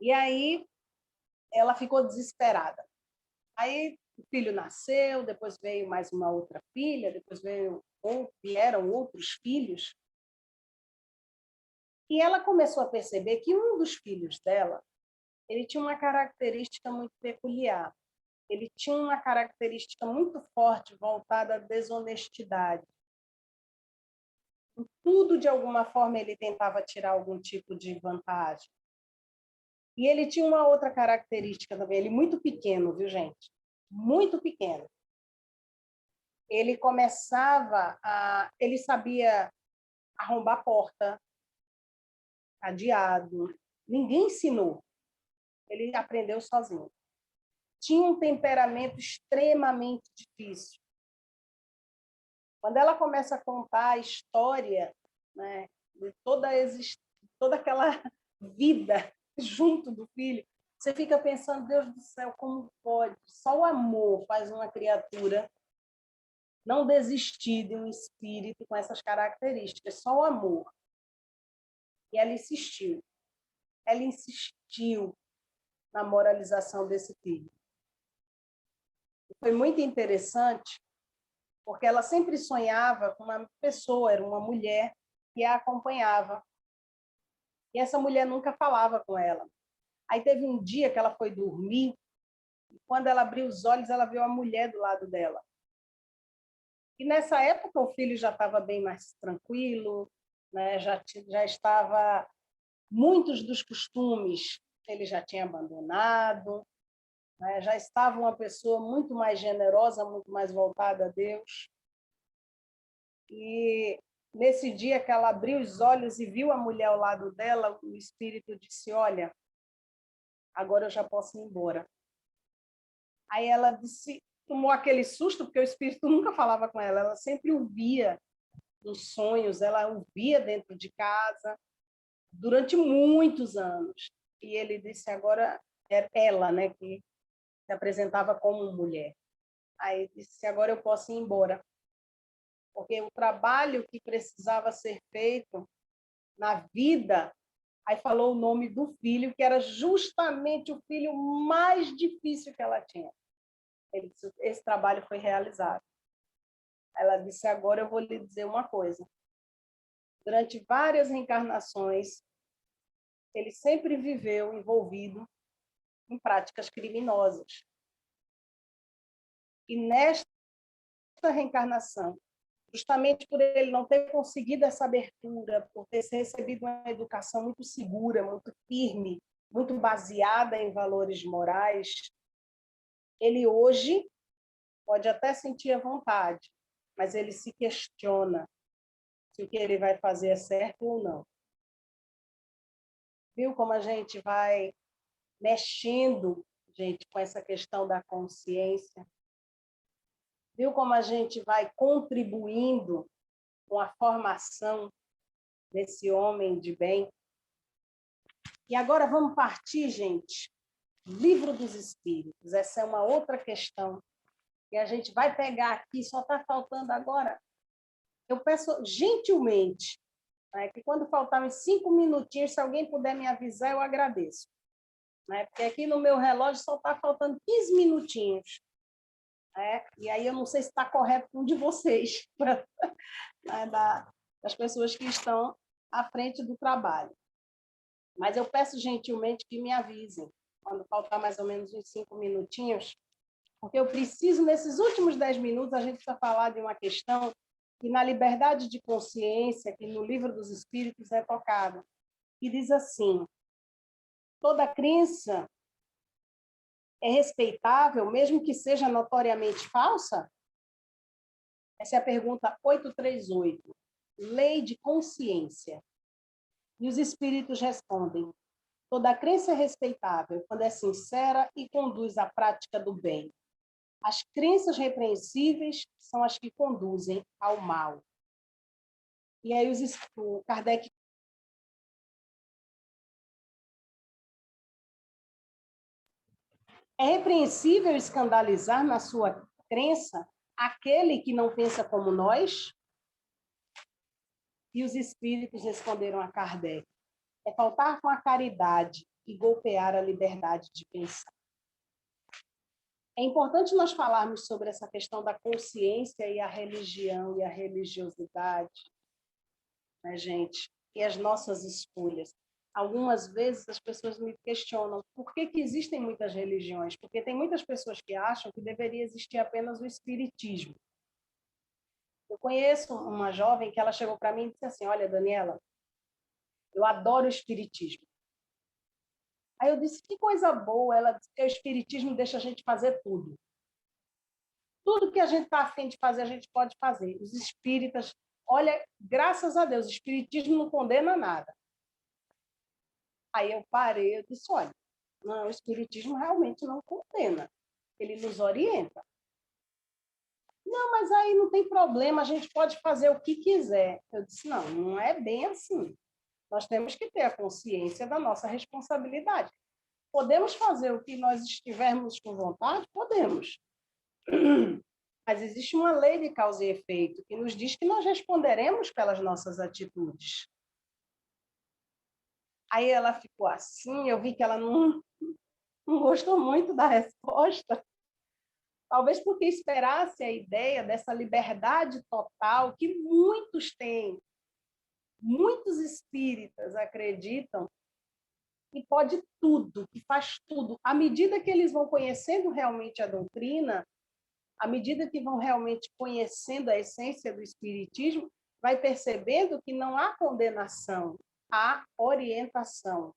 E aí ela ficou desesperada. Aí o filho nasceu, depois veio mais uma outra filha, depois vieram outros filhos. E ela começou a perceber que um dos filhos dela, ele tinha uma característica muito peculiar. Ele tinha uma característica muito forte voltada à desonestidade. Em tudo, de alguma forma, ele tentava tirar algum tipo de vantagem. E ele tinha uma outra característica também, ele muito pequeno, viu, gente? Muito pequeno. Ele ele sabia arrombar porta, cadeado. Ninguém ensinou. Ele aprendeu sozinho. Tinha um temperamento extremamente difícil. Quando ela começa a contar a história, né, de toda aquela vida junto do filho, você fica pensando, Deus do céu, como pode? Só o amor faz uma criatura não desistir de um espírito com essas características, só o amor. E ela insistiu. Ela insistiu na moralização desse filho. Foi muito interessante, porque ela sempre sonhava com uma pessoa, era uma mulher, que a acompanhava. E essa mulher nunca falava com ela. Aí teve um dia que ela foi dormir, e quando ela abriu os olhos, ela viu a mulher do lado dela. E nessa época o filho já estava bem mais tranquilo, né? Já estava... Muitos dos costumes ele já tinha abandonado, né? Já estava uma pessoa muito mais generosa, muito mais voltada a Deus. E nesse dia que ela abriu os olhos e viu a mulher ao lado dela, o espírito disse, olha, agora eu já posso ir embora. Aí ela disse, tomou aquele susto, porque o espírito nunca falava com ela, ela sempre ouvia nos sonhos, ela ouvia dentro de casa, durante muitos anos. E ele disse, agora é ela, né, que se apresentava como mulher. Aí disse, agora eu posso ir embora. Porque o trabalho que precisava ser feito na vida, aí falou o nome do filho, que era justamente o filho mais difícil que ela tinha. Ele disse, esse trabalho foi realizado. Ela disse, agora eu vou lhe dizer uma coisa. Durante várias reencarnações, ele sempre viveu envolvido em práticas criminosas. E nesta reencarnação, justamente por ele não ter conseguido essa abertura, por ter recebido uma educação muito segura, muito firme, muito baseada em valores morais, ele hoje pode até sentir a vontade, mas ele se questiona se o que ele vai fazer é certo ou não. Viu como a gente vai mexendo, gente, com essa questão da consciência? Viu como a gente vai contribuindo com a formação desse homem de bem? E agora vamos partir, gente, Livro dos Espíritos. Essa é uma outra questão que a gente vai pegar aqui, só está faltando agora. Eu peço gentilmente, né, que quando faltarem 5 minutinhos, se alguém puder me avisar, eu agradeço. Né? Porque aqui no meu relógio só está faltando 15 minutinhos. Né? E aí eu não sei se está correto com um de vocês, né, das pessoas que estão à frente do trabalho. Mas eu peço gentilmente que me avisem, quando faltar mais ou menos uns 5 minutinhos, porque eu preciso, nesses últimos 10 minutos, a gente precisa falar de uma questão que na liberdade de consciência, que no Livro dos Espíritos é tocada, que diz assim, toda crença é respeitável, mesmo que seja notoriamente falsa? Essa é a pergunta 838. Lei de consciência. E os espíritos respondem: toda crença é respeitável quando é sincera e conduz à prática do bem. As crenças repreensíveis são as que conduzem ao mal. E aí o Kardec. É repreensível escandalizar na sua crença aquele que não pensa como nós? E os espíritos responderam a Kardec: é faltar com a caridade e golpear a liberdade de pensar. É importante nós falarmos sobre essa questão da consciência e a religião e a religiosidade, né, gente? E as nossas escolhas. Algumas vezes as pessoas me questionam por que existem muitas religiões, porque tem muitas pessoas que acham que deveria existir apenas o espiritismo. Eu conheço uma jovem que ela chegou para mim e disse assim: olha, Daniela, eu adoro o espiritismo. Aí eu disse: que coisa boa. Ela disse que o espiritismo deixa a gente fazer tudo. Tudo que a gente está a fim de fazer, a gente pode fazer. Os espíritas, olha, graças a Deus, o espiritismo não condena nada. Aí eu parei, eu disse: olha, não, o espiritismo realmente não condena. Ele nos orienta. Não, mas aí não tem problema, a gente pode fazer o que quiser. Eu disse: não, não é bem assim. Nós temos que ter a consciência da nossa responsabilidade. Podemos fazer o que nós estivermos com vontade? Podemos. Mas existe uma lei de causa e efeito que nos diz que nós responderemos pelas nossas atitudes. Aí ela ficou assim, eu vi que ela não gostou muito da resposta. Talvez porque esperasse a ideia dessa liberdade total que muitos têm. Muitos espíritas acreditam que pode tudo, que faz tudo. À medida que eles vão conhecendo realmente a doutrina, à medida que vão realmente conhecendo a essência do espiritismo, vai percebendo que não há condenação, há orientação.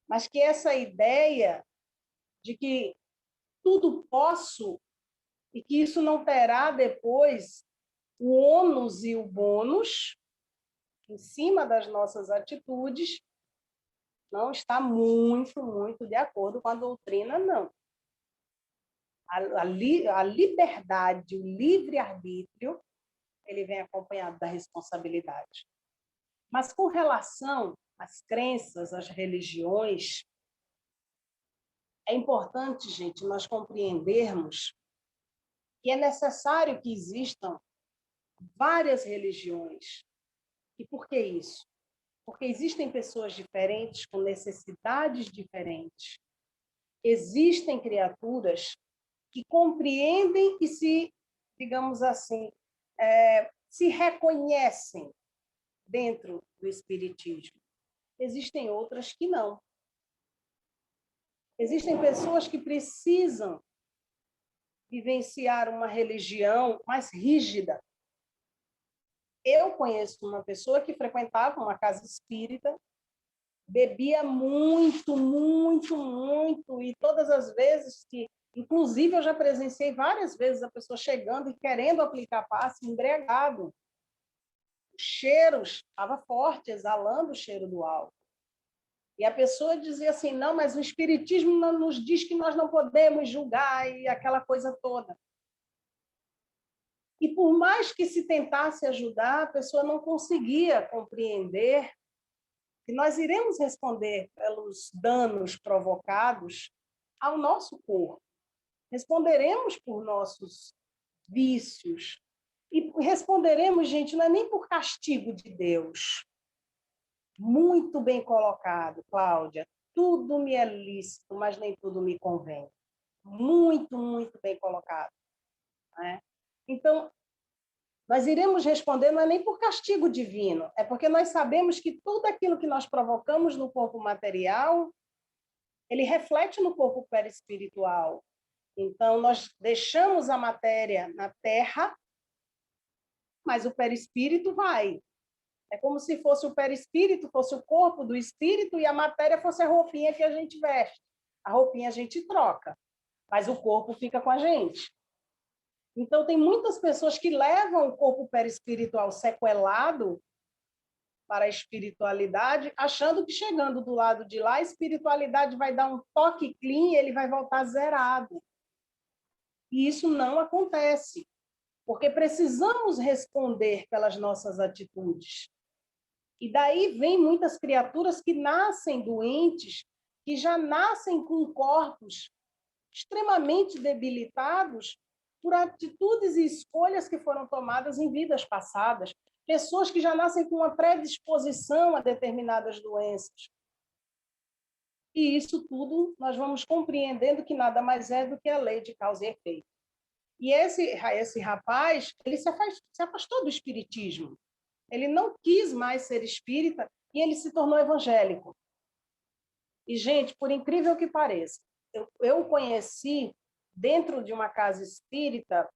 Mas que essa ideia de que tudo posso e que isso não terá depois o ônus e o bônus em cima das nossas atitudes, não está muito, muito de acordo com a doutrina, não. A liberdade, o livre-arbítrio, ele vem acompanhado da responsabilidade. Mas com relação às crenças, às religiões, é importante, gente, nós compreendermos que é necessário que existam várias religiões. E por que isso? Porque existem pessoas diferentes, com necessidades diferentes. Existem criaturas que compreendem e se, digamos assim, se reconhecem dentro do espiritismo. Existem outras que não. Existem pessoas que precisam vivenciar uma religião mais rígida. Eu conheço uma pessoa que frequentava uma casa espírita, bebia muito, muito, muito, e todas as vezes que, inclusive eu já presenciei várias vezes a pessoa chegando e querendo aplicar passe, embriagado. Os cheiros estava forte, exalando o cheiro do álcool. E a pessoa dizia assim: não, mas o espiritismo não nos diz que nós não podemos julgar, e aquela coisa toda. E por mais que se tentasse ajudar, a pessoa não conseguia compreender que nós iremos responder pelos danos provocados ao nosso corpo. Responderemos por nossos vícios. E responderemos, gente, não é nem por castigo de Deus. Muito bem colocado, Cláudia. Tudo me é lícito, mas nem tudo me convém. Muito, muito bem colocado. Né? Então, nós iremos responder não é nem por castigo divino, é porque nós sabemos que tudo aquilo que nós provocamos no corpo material, ele reflete no corpo perispiritual. Então, nós deixamos a matéria na terra, mas o perispírito vai. É como se fosse o perispírito, fosse o corpo do espírito e a matéria fosse a roupinha que a gente veste. A roupinha a gente troca, mas o corpo fica com a gente. Então, tem muitas pessoas que levam o corpo perispiritual sequelado para a espiritualidade, achando que chegando do lado de lá, a espiritualidade vai dar um toque clean e ele vai voltar zerado. E isso não acontece, porque precisamos responder pelas nossas atitudes. E daí vem muitas criaturas que nascem doentes, que já nascem com corpos extremamente debilitados por atitudes e escolhas que foram tomadas em vidas passadas. Pessoas que já nascem com uma predisposição a determinadas doenças. E isso tudo nós vamos compreendendo que nada mais é do que a lei de causa e efeito. E esse rapaz, ele se afastou do espiritismo. Ele não quis mais ser espírita e ele se tornou evangélico. E, gente, por incrível que pareça, eu o conheci dentro de uma casa espírita.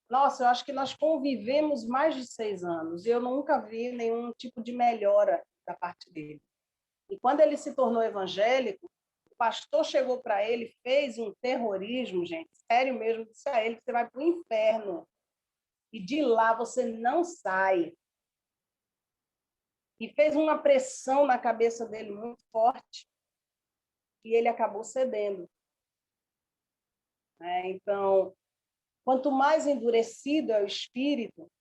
Nossa, eu acho que nós convivemos mais de 6 anos e eu nunca vi nenhum tipo de melhora da parte dele. E quando ele se tornou evangélico, o pastor chegou para ele, fez um terrorismo, gente, sério mesmo, disse a ele que você vai para o inferno e de lá você não sai. E fez uma pressão na cabeça dele muito forte e ele acabou cedendo. Então, quanto mais endurecido é o espírito,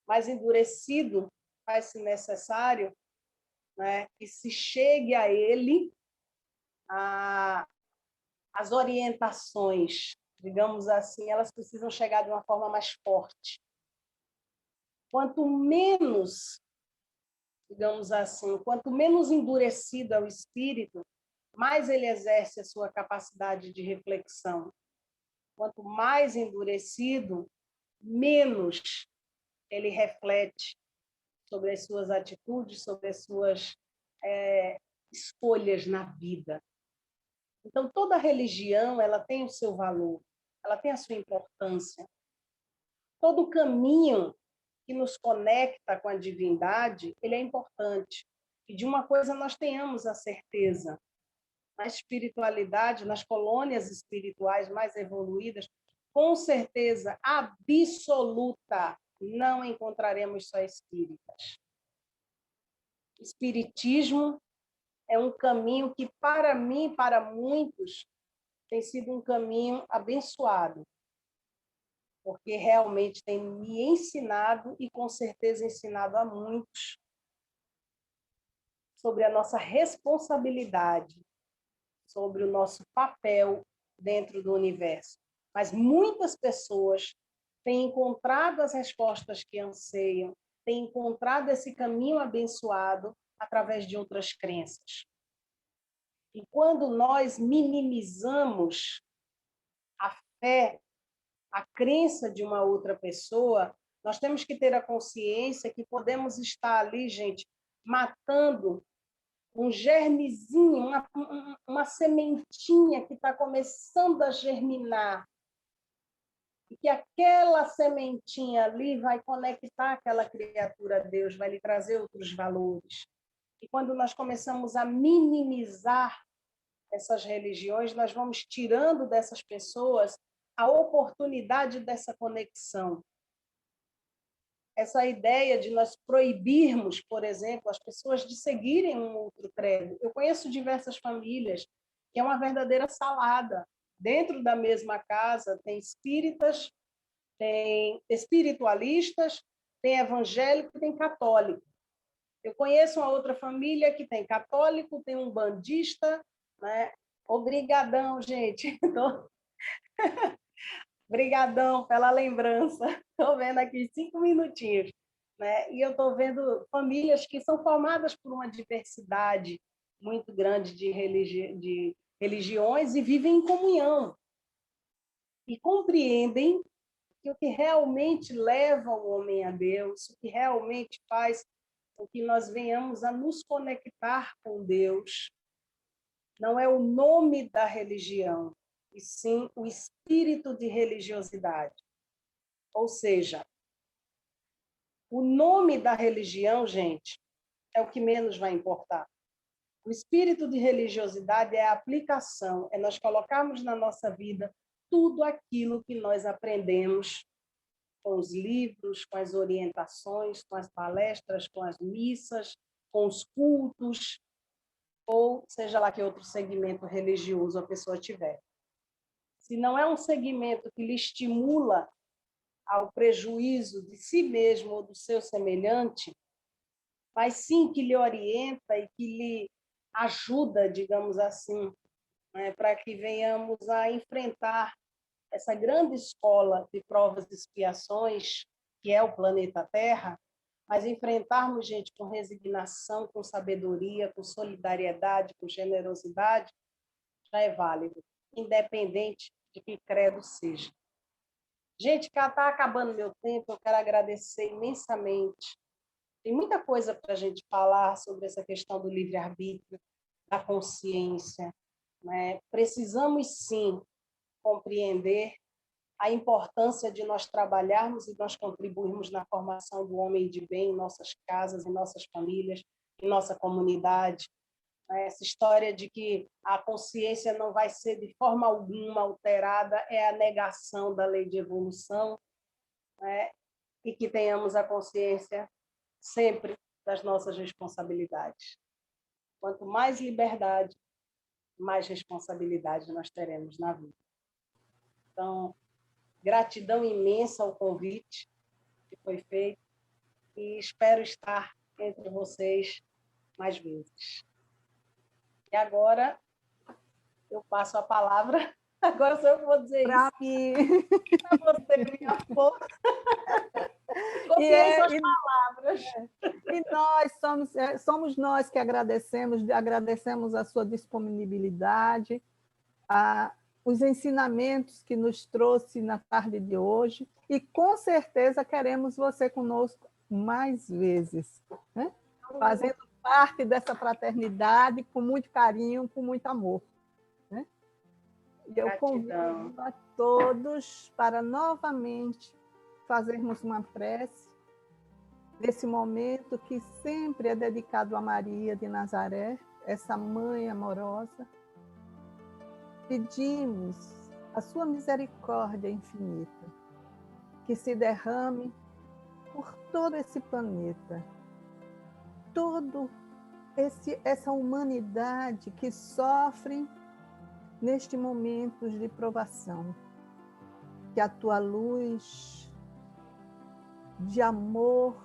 mais endurecido faz-se necessário, que se chegue a ele as orientações, digamos assim, elas precisam chegar de uma forma mais forte. Quanto menos, digamos assim, quanto menos endurecido é o espírito, mais ele exerce a sua capacidade de reflexão. Quanto mais endurecido, menos ele reflete sobre as suas atitudes, sobre as suas escolhas na vida. Então, toda religião ela tem o seu valor, ela tem a sua importância. Todo caminho que nos conecta com a divindade, ele é importante. E de uma coisa nós tenhamos a certeza: na espiritualidade, nas colônias espirituais mais evoluídas, com certeza absoluta, não encontraremos só espíritas. O espiritismo é um caminho que, para mim, para muitos, tem sido um caminho abençoado, porque realmente tem me ensinado e, com certeza, ensinado a muitos sobre a nossa responsabilidade, sobre o nosso papel dentro do universo. Mas muitas pessoas têm encontrado as respostas que anseiam, têm encontrado esse caminho abençoado através de outras crenças. E quando nós minimizamos a fé, a crença de uma outra pessoa, nós temos que ter a consciência que podemos estar ali, gente, matando um germezinho, uma sementinha que está começando a germinar. E que aquela sementinha ali vai conectar aquela criatura a Deus, vai lhe trazer outros valores. E quando nós começamos a minimizar essas religiões, nós vamos tirando dessas pessoas a oportunidade dessa conexão. Essa ideia de nós proibirmos, por exemplo, as pessoas de seguirem um outro credo. Eu conheço diversas famílias que é uma verdadeira salada. Dentro da mesma casa tem espíritas, tem espiritualistas, tem evangélico e tem católico. Eu conheço uma outra família que tem católico, tem um bandista, né? Obrigadão, gente. Obrigadão pela lembrança. Estou vendo aqui 5 minutinhos. Né? E eu estou vendo famílias que são formadas por uma diversidade muito grande de religiões e vivem em comunhão. E compreendem que o que realmente leva o homem a Deus, o que realmente faz com que nós venhamos a nos conectar com Deus, não é o nome da religião, e sim o espírito de religiosidade. Ou seja, o nome da religião, gente, é o que menos vai importar. O espírito de religiosidade é a aplicação, é nós colocarmos na nossa vida tudo aquilo que nós aprendemos com os livros, com as orientações, com as palestras, com as missas, com os cultos, ou seja lá que outro segmento religioso a pessoa tiver. Se não é um segmento que lhe estimula ao prejuízo de si mesmo ou do seu semelhante, mas sim que lhe orienta e que lhe ajuda, digamos assim, né, para que venhamos a enfrentar essa grande escola de provas e expiações, que é o planeta Terra, mas enfrentarmos, gente, com resignação, com sabedoria, com solidariedade, com generosidade, já é válido, independente de que credo seja. Gente, está acabando meu tempo, eu quero agradecer imensamente. Tem muita coisa para a gente falar sobre essa questão do livre-arbítrio, da consciência, né? Precisamos, sim, compreender a importância de nós trabalharmos e nós contribuirmos na formação do homem de bem em nossas casas, em nossas famílias, em nossa comunidade. Essa história de que a consciência não vai ser de forma alguma alterada é a negação da lei de evolução, né? E que tenhamos a consciência sempre das nossas responsabilidades. Quanto mais liberdade, mais responsabilidade nós teremos na vida. Então, gratidão imensa ao convite que foi feito e espero estar entre vocês mais vezes. E agora eu passo a palavra. Agora sou eu que vou dizer Pra isso. mim. Para você, minha força. Copiei suas palavras. E nós somos nós que agradecemos a sua disponibilidade, os ensinamentos que nos trouxe na tarde de hoje, e com certeza queremos você conosco mais vezes, né? Fazendo parte dessa fraternidade com muito carinho, com muito amor, né? E eu convido a todos para novamente fazermos uma prece nesse momento que sempre é dedicado a Maria de Nazaré, essa mãe amorosa. Pedimos a sua misericórdia infinita, que se derrame por todo esse planeta, essa humanidade que sofre neste momento de provação. Que a tua luz de amor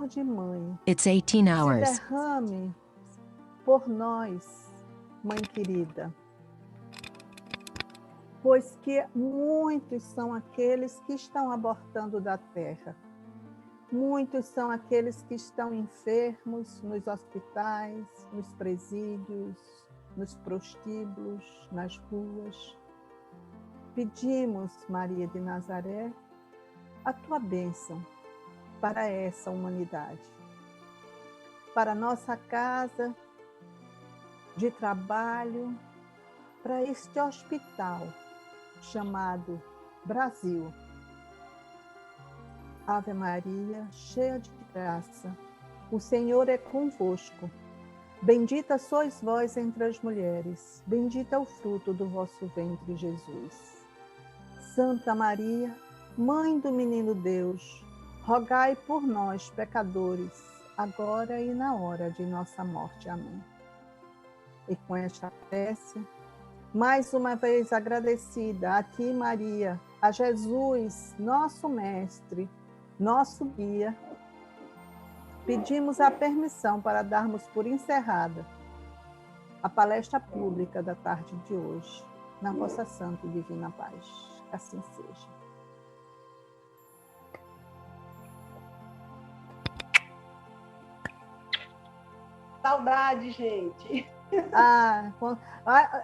de mãe, It's 18 hours. se derrame por nós, mãe querida. Pois que muitos são aqueles que estão abortando da terra. Muitos são aqueles que estão enfermos nos hospitais, nos presídios, nos prostíbulos, nas ruas. Pedimos, Maria de Nazaré, a tua bênção para essa humanidade, para a nossa casa de trabalho, para este hospital chamado Brasil. Ave Maria, cheia de graça, o Senhor é convosco. Bendita sois vós entre as mulheres, bendito é o fruto do vosso ventre, Jesus. Santa Maria, Mãe do Menino Deus, rogai por nós, pecadores, agora e na hora de nossa morte. Amém. E com esta prece, mais uma vez agradecida a ti, Maria, a Jesus, nosso Mestre, nosso guia, pedimos a permissão para darmos por encerrada a palestra pública da tarde de hoje, na vossa santa e divina paz. Que assim seja. Saudade, gente.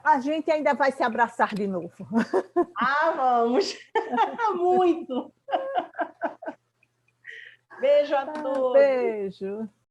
A gente ainda vai se abraçar de novo. Vamos! Muito! Beijo a todos! Beijo!